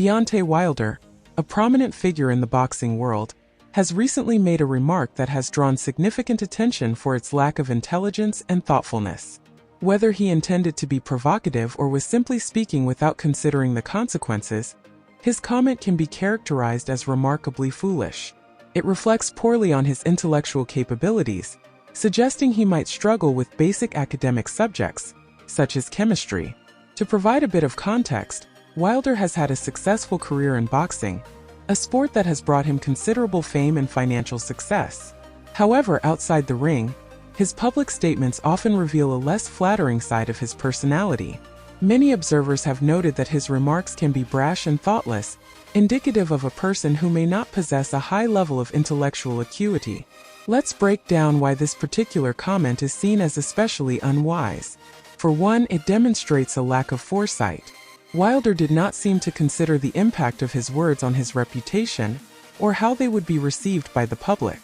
Deontay Wilder, a prominent figure in the boxing world, has recently made a remark that has drawn significant attention for its lack of intelligence and thoughtfulness. Whether he intended to be provocative or was simply speaking without considering the consequences, his comment can be characterized as remarkably foolish. It reflects poorly on his intellectual capabilities, suggesting he might struggle with basic academic subjects, such as chemistry. To provide a bit of context, Wilder has had a successful career in boxing, a sport that has brought him considerable fame and financial success. However, outside the ring, his public statements often reveal a less flattering side of his personality. Many observers have noted that his remarks can be brash and thoughtless, indicative of a person who may not possess a high level of intellectual acuity. Let's break down why this particular comment is seen as especially unwise. For one, it demonstrates a lack of foresight. Wilder did not seem to consider the impact of his words on his reputation, or how they would be received by the public.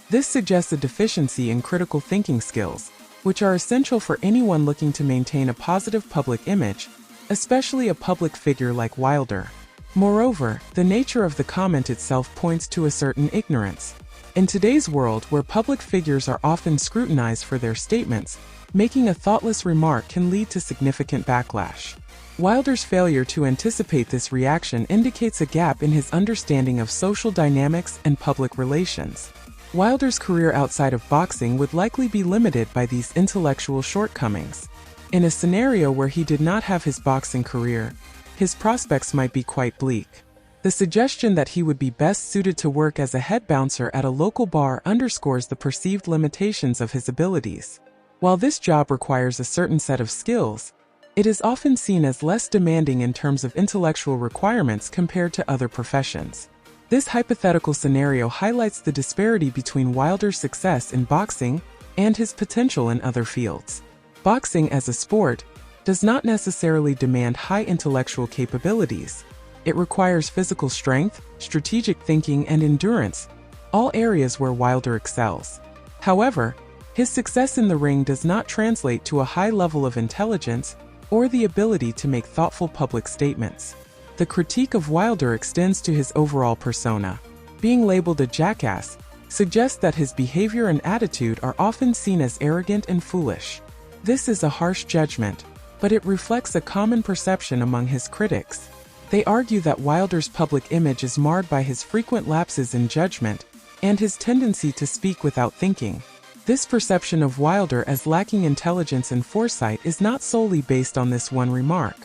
This suggests a deficiency in critical thinking skills, which are essential for anyone looking to maintain a positive public image, especially a public figure like Wilder. Moreover, the nature of the comment itself points to a certain ignorance. In today's world, where public figures are often scrutinized for their statements, making a thoughtless remark can lead to significant backlash. Wilder's failure to anticipate this reaction indicates a gap in his understanding of social dynamics and public relations. Wilder's career outside of boxing would likely be limited by these intellectual shortcomings. In a scenario where he did not have his boxing career, his prospects might be quite bleak. The suggestion that he would be best suited to work as a head bouncer at a local bar underscores the perceived limitations of his abilities. While this job requires a certain set of skills, it is often seen as less demanding in terms of intellectual requirements compared to other professions. This hypothetical scenario highlights the disparity between Wilder's success in boxing and his potential in other fields. Boxing as a sport does not necessarily demand high intellectual capabilities. It requires physical strength, strategic thinking, and endurance, all areas where Wilder excels. However, his success in the ring does not translate to a high level of intelligence or the ability to make thoughtful public statements. The critique of Wilder extends to his overall persona. Being labeled a jackass suggests that his behavior and attitude are often seen as arrogant and foolish. This is a harsh judgment, but it reflects a common perception among his critics. They argue that Wilder's public image is marred by his frequent lapses in judgment and his tendency to speak without thinking. This perception of Wilder as lacking intelligence and foresight is not solely based on this one remark.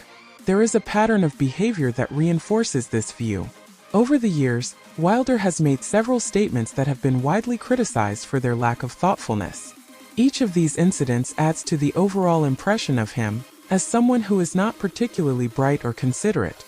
There is a pattern of behavior that reinforces this view. Over the years, Wilder has made several statements that have been widely criticized for their lack of thoughtfulness. Each of these incidents adds to the overall impression of him as someone who is not particularly bright or considerate.